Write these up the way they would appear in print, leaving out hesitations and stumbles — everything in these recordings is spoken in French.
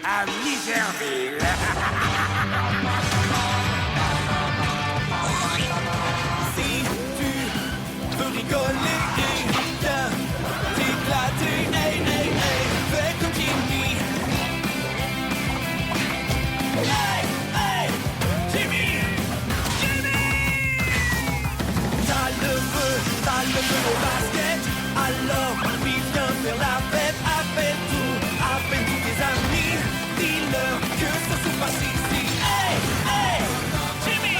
à Miserville. Si tu veux rigoler et bien t'éclater, hey, hey, hey, fais comme Jimmy. Hey, hey, Jimmy! Jimmy! T'as le feu au basket, alors puis viens faire la fête. Appelle tous tes amis, dis-leur que ça se passe ici. Hey, hey, Jimmy!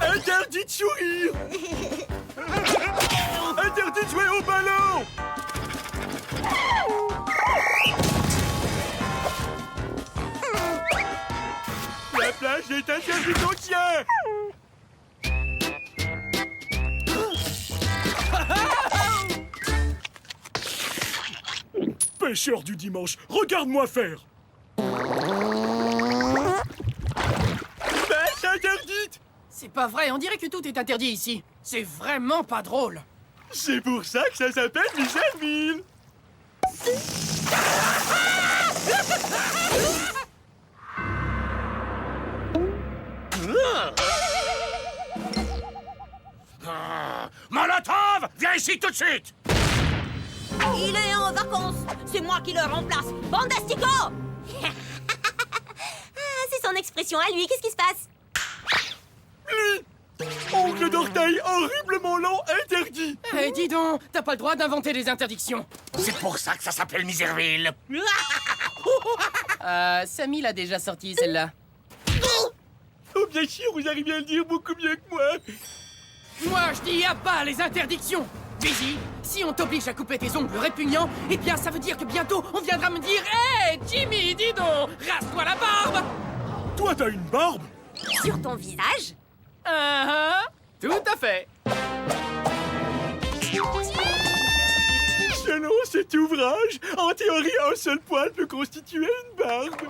Interdit de sourire. Interdit de jouer au ballon. La plage est interdite aux chiens. Pêcheur du dimanche, regarde-moi faire. Pêche interdite. C'est pas vrai, on dirait que tout est interdit ici. C'est vraiment pas drôle. C'est pour ça que ça s'appelle Miserville. Molotov, viens ici tout de suite. Il est en vacances. C'est moi qui le remplace. Bandastico! C'est son expression à lui. Qu'est-ce qui se passe? Lui, ongle d'orteil horriblement long interdit. Eh, dis donc, t'as pas le droit d'inventer des interdictions. C'est pour ça que ça s'appelle Miserville. Samy l'a déjà sorti, celle-là. Oh, bien sûr, vous arrivez à le dire beaucoup mieux que moi. Moi, je dis à bas les interdictions. Daisy, si on t'oblige à couper tes ongles répugnants, eh bien, ça veut dire que bientôt, on viendra me dire « Hé, Jimmy, dis donc, rase-toi la barbe !» Toi, t'as une barbe? Sur ton visage? Tout à fait. Selon cet ouvrage, en théorie, un seul poil peut constituer une barbe.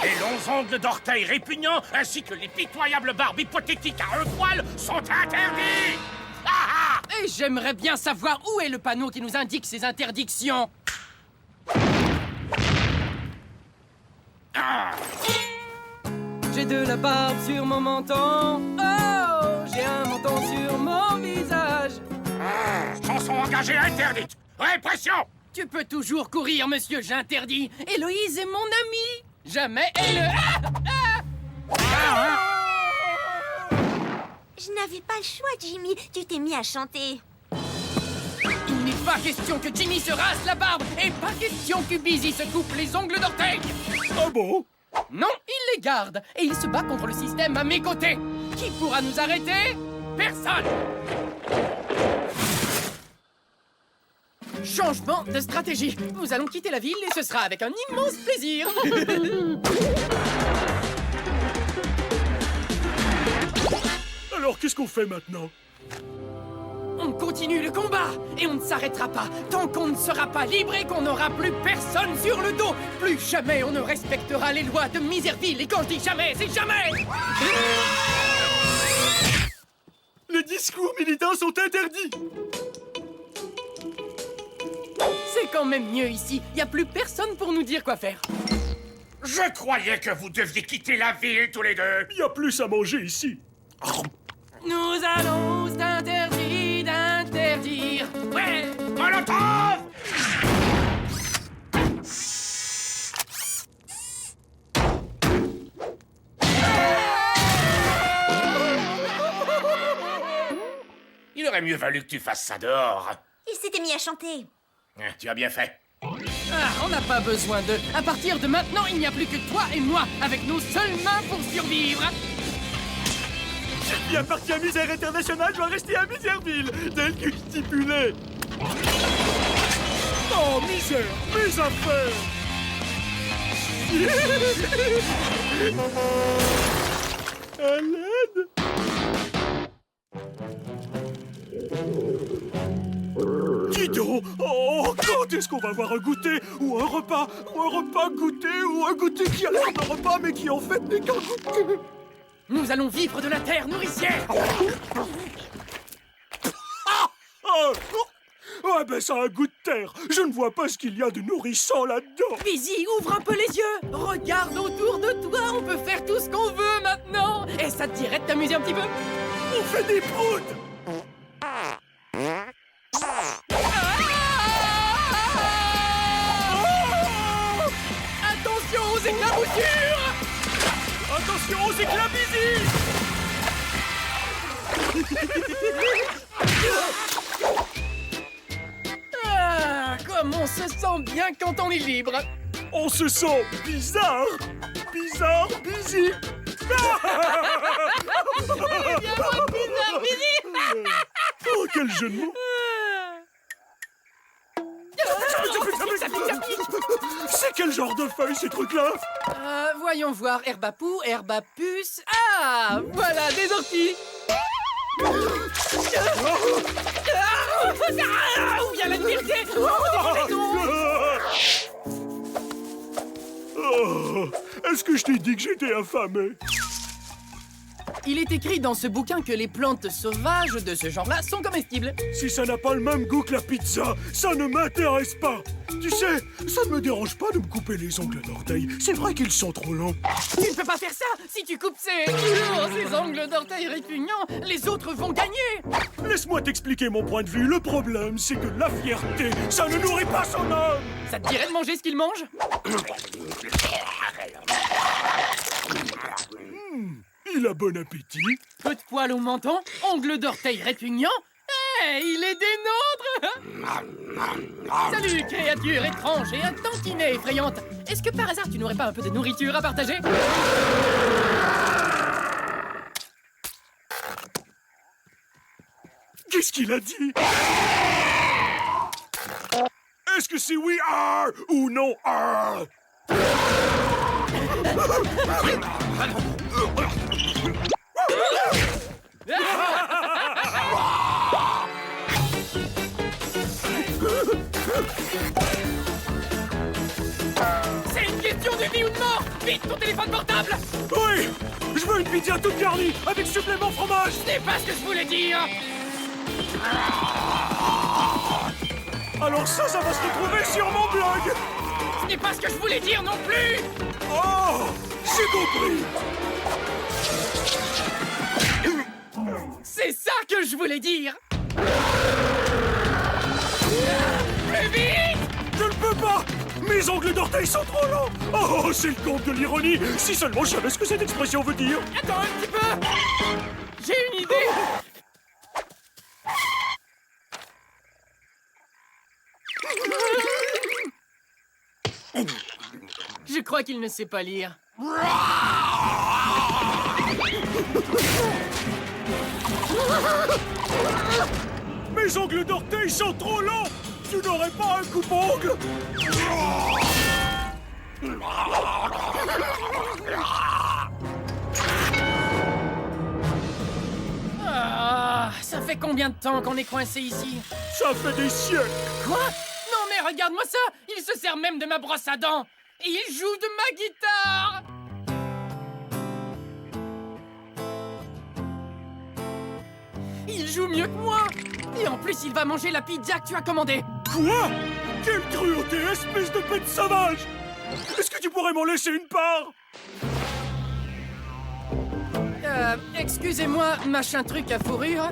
Les longs ongles d'orteil répugnants ainsi que les pitoyables barbes hypothétiques à un poil sont interdits. Ah, ah! Et j'aimerais bien savoir où est le panneau qui nous indique ces interdictions. Ah! J'ai de la barbe sur mon menton. Oh, j'ai un menton sur mon visage. Chanson engagée interdite. Répression. Tu peux toujours courir, monsieur, j'interdis. Héloïse est mon amie. Jamais elle... Je n'avais pas le choix, Jimmy. Tu t'es mis à chanter. Il n'est pas question que Jimmy se rase la barbe et pas question que Busy se coupe les ongles d'orteil. Ah bon? Non, il les garde et il se bat contre le système à mes côtés. Qui pourra nous arrêter? Personne. Changement de stratégie. Nous allons quitter la ville et ce sera avec un immense plaisir. Alors, qu'est-ce qu'on fait maintenant? On continue le combat et on ne s'arrêtera pas tant qu'on ne sera pas libre et qu'on n'aura plus personne sur le dos. Plus jamais on ne respectera les lois de Miserville. Et quand je dis jamais, c'est jamais. Les discours militants sont interdits. C'est quand même mieux ici. Il n'y a plus personne pour nous dire quoi faire. Je croyais que vous deviez quitter la ville tous les deux. Il y a plus à manger ici. Nous allons t'interdire d'interdire. Ouais. Molotov! Il aurait mieux valu que tu fasses ça dehors. Il s'était mis à chanter. Tu as bien fait. Ah, on n'a pas besoin d'eux. À partir de maintenant, il n'y a plus que toi et moi, avec nos seules mains pour survivre. Qui appartient à Misère Internationale doit rester à Miserville, tel que stipulé. Oh, Misère, mes affaires. À l'aide. Dis donc, oh, quand est-ce qu'on va avoir un goûter ou un repas goûter ou un goûter qui a l'air d'un repas mais qui en fait n'est qu'un goûter? Nous allons vivre de la terre nourricière. Ah ben ça a un goût de terre. Je ne vois pas ce qu'il y a de nourrissant là-dedans. Busy, ouvre un peu les yeux. Regarde autour de toi, on peut faire tout ce qu'on veut maintenant. Et ça te dirait de t'amuser un petit peu? On fait des proutes. Attention aux éclaboussures! Attention aux éclats Busy. Ah, comme on se sent bien quand on est libre. On se sent bizarre. Bizarre Busy. Oh, quel jeu de mots. C'est quel genre de feuilles, ces trucs-là? Voyons voir. Herbe à poux, herbe à puce. Ah, voilà, des orties. Où vient la liberté? Oh, est-ce que je t'ai dit que j'étais affamé? Il est écrit dans ce bouquin que les plantes sauvages de ce genre-là sont comestibles. Si ça n'a pas le même goût que la pizza, ça ne m'intéresse pas. Tu sais, ça ne me dérange pas de me couper les ongles d'orteil. C'est vrai qu'ils sont trop longs. Tu ne peux pas faire ça. Si tu coupes ces ongles d'orteil répugnants, les autres vont gagner. Laisse-moi t'expliquer mon point de vue. Le problème, c'est que la fierté, ça ne nourrit pas son homme. Ça te dirait de manger ce qu'ils mangent? Il a bon appétit. Peu de poils au menton, ongles d'orteil répugnants. Il est des nôtres. Salut, créature étrange et un tantinet effrayante. Est-ce que par hasard tu n'aurais pas un peu de nourriture à partager? Qu'est-ce qu'il a dit? Est-ce que c'est oui ou non C'est une question de vie ou de mort. Vite, ton téléphone portable. Oui, je veux une pizza toute garnie avec supplément fromage. Ce n'est pas ce que je voulais dire. Alors ça va se retrouver sur mon blog. Ce n'est pas ce que je voulais dire non plus. Oh, j'ai compris. C'est ça que je voulais dire. Plus vite. Je ne peux pas. Mes ongles d'orteil sont trop longs. Oh, c'est le compte de l'ironie. Si seulement je savais ce que cette expression veut dire. Attends un petit peu. J'ai une idée. Je crois qu'il ne sait pas lire. Mes ongles d'orteil sont trop longs. Tu n'aurais pas un coupe-ongle? Ah, ça fait combien de temps qu'on est coincé ici? Ça fait des siècles. Quoi? Non mais regarde-moi ça. Il se sert même de ma brosse à dents. Et il joue de ma guitare. Il joue mieux que moi. Et en plus, il va manger la pizza que tu as commandée. Quoi? Quelle cruauté, espèce de bête sauvage! Est-ce que tu pourrais m'en laisser une part? Excusez-moi, machin truc à fourrure.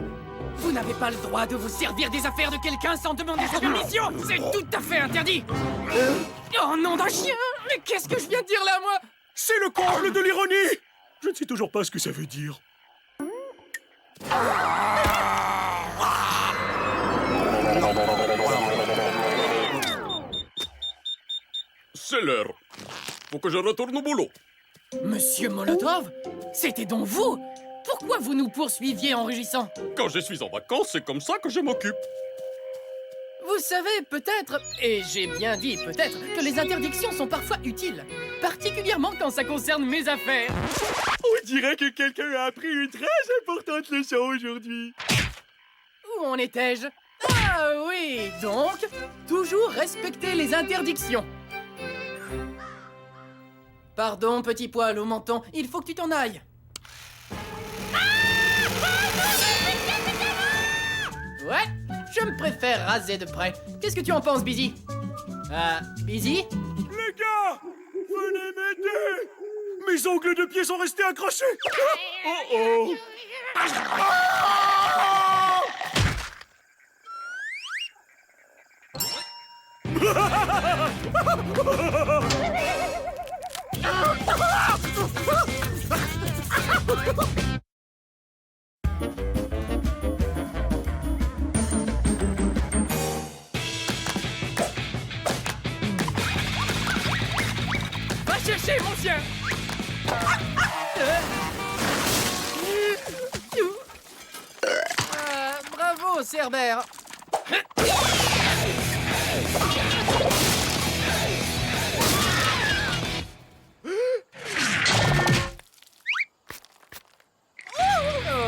Vous n'avez pas le droit de vous servir des affaires de quelqu'un sans demander sa permission. C'est tout à fait interdit. Oh nom d'un chien! Mais qu'est-ce que je viens de dire là, moi? C'est le comble de l'ironie! Je ne sais toujours pas ce que ça veut dire. C'est l'heure. Faut que je retourne au boulot. Monsieur Molotov? C'était donc vous? Pourquoi vous nous poursuiviez en rugissant? Quand je suis en vacances, c'est comme ça que je m'occupe. Vous savez peut-être, et j'ai bien dit peut-être, que les interdictions sont parfois utiles. Particulièrement quand ça concerne mes affaires. On dirait que quelqu'un a appris une très importante leçon aujourd'hui. Où en étais-je? Ah oui, donc, toujours respecter les interdictions. Pardon, petit poil au menton, il faut que tu t'en ailles. Ouais, je me préfère raser de près. Qu'est-ce que tu en penses, Busy? Busy? Les gars, venez m'aider! Mes ongles de pied sont restés accrochés! Oh oh! Va chercher, mon chien! Bravo, Cerbère!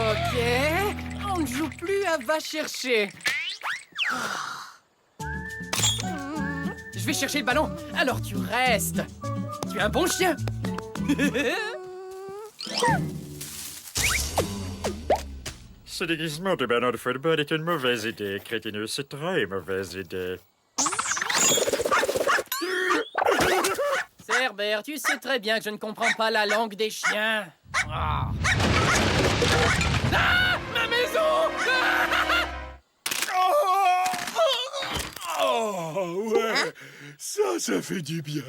Ok, on ne joue plus à va chercher. Je vais chercher le ballon, alors tu restes. Tu es un bon chien. Ce déguisement de ballon de football est une mauvaise idée, crétineux. C'est très mauvaise idée. Cerbère, tu sais très bien que je ne comprends pas la langue des chiens. Ah, ma maison! Oh ouais! Ça fait du bien.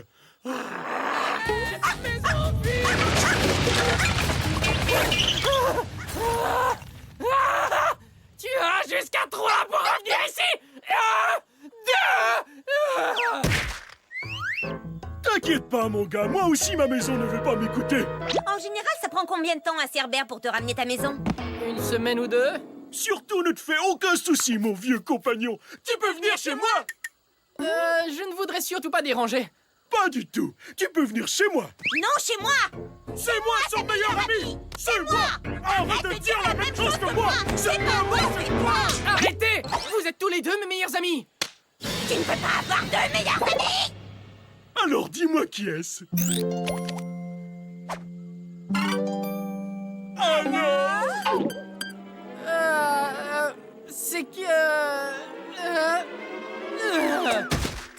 Tu as jusqu'à 3 pour revenir ici! T'inquiète pas, mon gars, moi aussi ma maison ne veut pas m'écouter. En général, ça prend combien de temps à Cerbère pour te ramener ta maison? Une semaine ou deux? Surtout ne te fais aucun souci, mon vieux compagnon. Tu peux venir chez moi? Je ne voudrais surtout pas déranger. Pas du tout. Tu peux venir chez moi. Non, chez moi! C'est moi son meilleur ami. C'est moi. Arrête de dire la même chose que moi. C'est pas moi, c'est toi. Arrêtez! Vous êtes tous les deux mes meilleurs amis! Tu ne peux pas avoir deux meilleurs amis! Alors dis-moi qui est-ce? Alors? C'est que...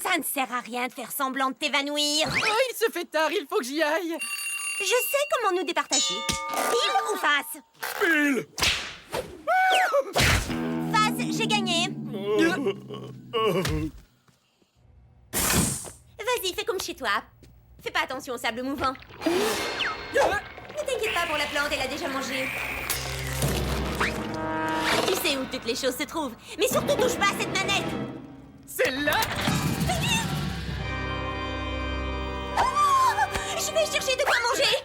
Ça ne sert à rien de faire semblant de t'évanouir. Oh, il se fait tard, il faut que j'y aille. Je sais comment nous départager. Pile ou face? Pile. Face, j'ai gagné. Vas-y, fais comme chez toi. Fais pas attention au sable mouvant. Ne t'inquiète pas pour la plante, elle a déjà mangé. Tu sais où toutes les choses se trouvent. Mais surtout, touche pas à cette manette. Celle-là? Oh, je vais chercher de quoi manger.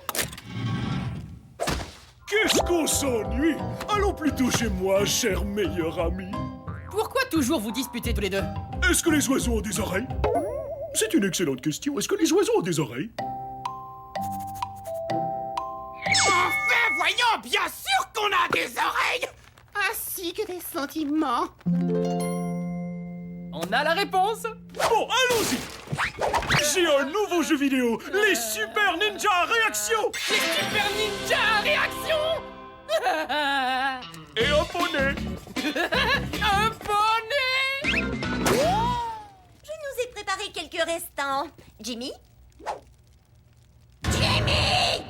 Qu'est-ce qu'on s'ennuie? Allons plutôt chez moi, cher meilleur ami. Pourquoi toujours vous disputez tous les deux? Est-ce que les oiseaux ont des oreilles? C'est une excellente question. Est-ce que les oiseaux ont des oreilles? Enfin, voyons, bien sûr qu'on a des oreilles! Ainsi que des sentiments. On a la réponse. Bon, allons-y. J'ai un nouveau jeu vidéo, les Super Ninja Réaction. Les Super Ninja Réaction. Et un poney. Un poney. Je nous ai préparé quelques restants. Jimmy? Jimmy!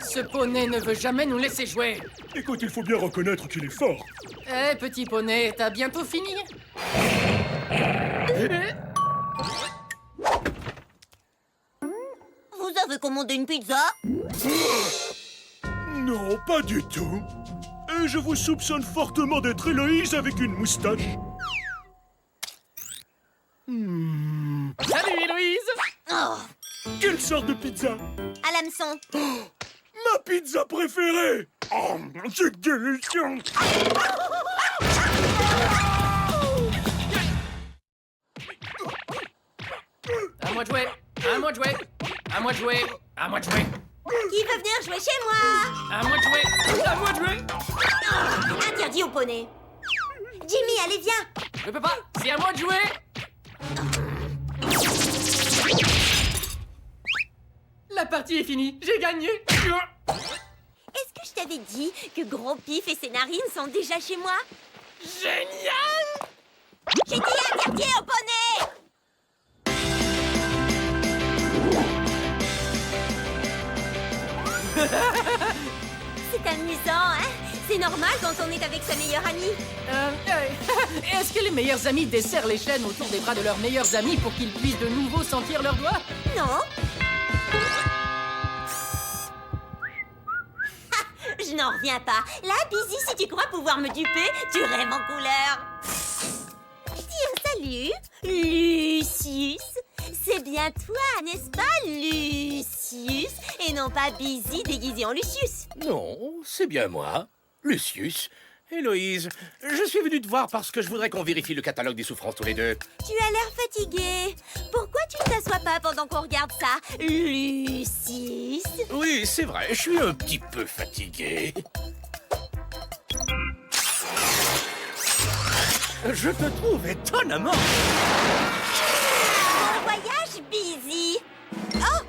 Ce poney ne veut jamais nous laisser jouer. Écoute, il faut bien reconnaître qu'il est fort. Eh, petit poney, t'as bientôt fini? Vous avez commandé une pizza? Non, pas du tout. Et je vous soupçonne fortement d'être Héloïse avec une moustache. Salut, Héloïse. Oh, Quelle sorte de pizza? à l'hameçon. Ma pizza préférée! Oh, c'est délicieux! À moi de jouer. À moi de jouer. À moi de jouer. À moi de jouer. Qui veut venir jouer chez moi? À moi de jouer. À moi de jouer. Interdit au poney. Jimmy, allez, viens. Je peux pas. C'est à moi de jouer. La partie est finie. J'ai gagné. Est-ce que je t'avais dit que Gros Pif et ses narines sont déjà chez moi? Génial. J'ai dit interdit au poney. C'est amusant, hein? C'est normal quand on est avec sa meilleure amie. Est-ce que les meilleurs amis desserrent les chaînes autour des bras de leurs meilleurs amis pour qu'ils puissent de nouveau sentir leurs doigts? Non. Je n'en reviens pas. Là, Busy, si tu crois pouvoir me duper, tu rêves en couleur. Dis salut, Lucius. C'est bien toi, n'est-ce pas, Lucius? Et non pas Busy déguisé en Lucius. Non, c'est bien moi, Lucius. Héloïse, je suis venu te voir parce que je voudrais qu'on vérifie le catalogue des souffrances tous les deux. Tu as l'air fatigué. Pourquoi tu ne t'assois pas pendant qu'on regarde ça, Lucius? Oui, c'est vrai, je suis un petit peu fatigué. Je te trouve étonnamment... Bon voyage, Busy. Oh,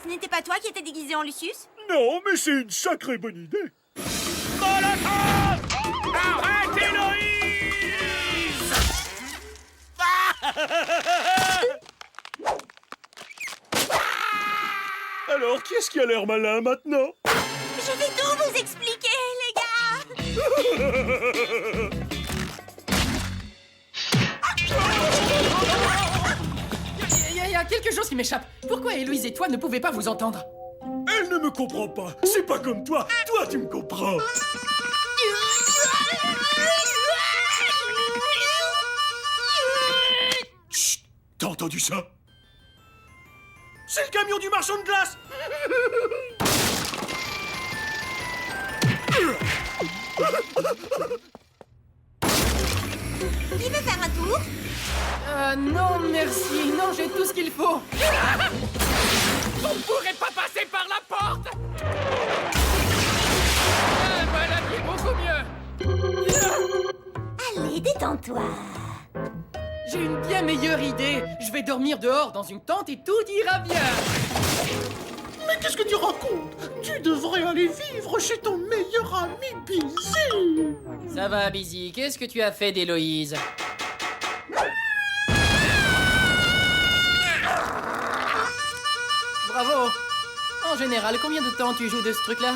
ce n'était pas toi qui étais déguisé en Lucius? Non, mais c'est une sacrée bonne idée. Molotov! Arrête, Héloïse! Alors, qui est-ce qui a l'air malin maintenant? Je vais tout vous expliquer, les gars. Il y a quelque chose qui m'échappe. Pourquoi Héloïse et toi ne pouvez pas vous entendre? Elle ne me comprend pas. C'est pas comme toi. Toi, tu me comprends. Chut! T'as entendu ça? C'est le camion du marchand de glace! Qui veut faire un tour? Non, merci. Non, j'ai tout ce qu'il faut. On pourrait pas passer par la porte. Voilà qui est beaucoup mieux. Allez, détends-toi. J'ai une bien meilleure idée. Je vais dormir dehors dans une tente et tout ira bien. Mais qu'est-ce que tu racontes? Tu devrais aller vivre chez ton meilleur ami Busy. Ça va, Busy. Qu'est-ce que tu as fait d'Héloïse? Bravo. En général, combien de temps tu joues de ce truc-là?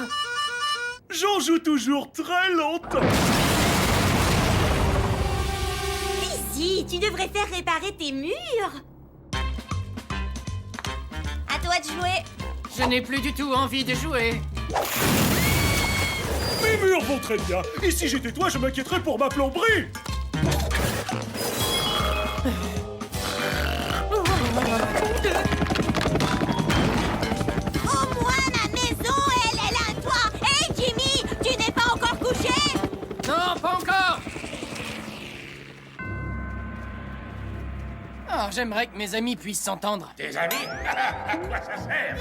J'en joue toujours très longtemps. Busy, tu devrais faire réparer tes murs. À toi de jouer. Je n'ai plus du tout envie de jouer. Mes murs vont très bien. Et si j'étais toi, je m'inquiéterais pour ma plomberie. Au moins ma maison, elle a un toit. Hé, Jimmy, tu n'es pas encore couché? Non, pas encore. Ah, j'aimerais que mes amis puissent s'entendre. Tes amis? À quoi ça sert?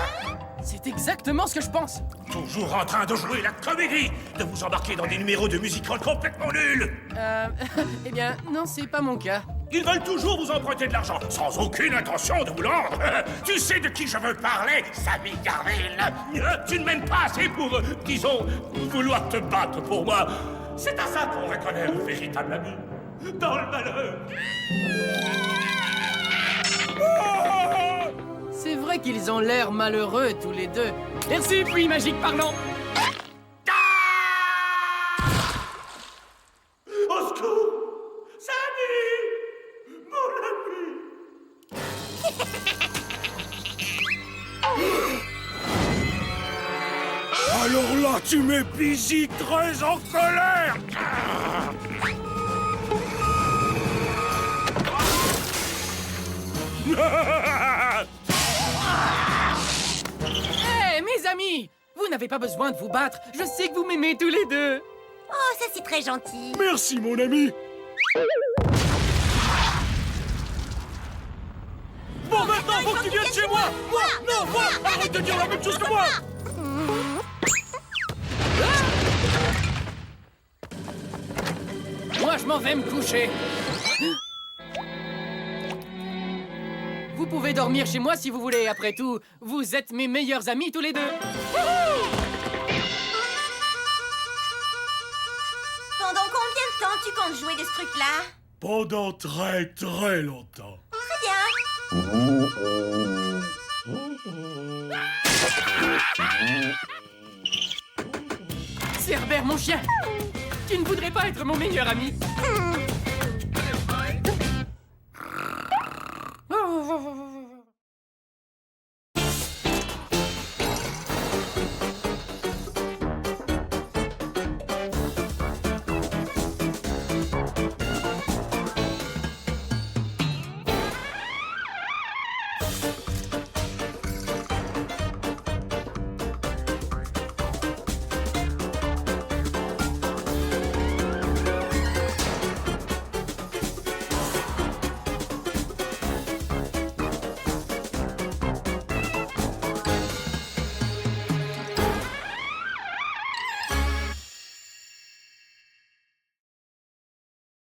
C'est exactement ce que je pense. Toujours en train de jouer la comédie, de vous embarquer dans des numéros de musical complètement nuls. Eh bien, non, c'est pas mon cas. Ils veulent toujours vous emprunter de l'argent, sans aucune intention de vous l'endre. Tu sais de qui je veux parler, Sammy Garville? Tu ne m'aimes pas assez pour, disons, vouloir te battre pour moi. C'est à ça qu'on reconnaît un véritable ami. Dans le malheur. C'est vrai qu'ils ont l'air malheureux tous les deux. Merci, pluie magique parlant. Au secours! Sammy! Mon ami! Alors là, tu mets Busy très en colère! Hé, mes amis! Vous n'avez pas besoin de vous battre. Je sais que vous m'aimez tous les deux. Oh, ça c'est très gentil. Merci, mon ami! Bon, maintenant, faut que tu viennes chez moi! Moi! Non, moi! Arrête de dire la même chose que moi! je m'en vais me coucher. Vous pouvez dormir chez moi si vous voulez, après tout. Vous êtes mes meilleurs amis tous les deux. Pendant combien de temps tu comptes jouer de ce truc-là? Pendant très très longtemps. Très bien. Cerbère, mon chien, tu ne voudrais pas être mon meilleur ami?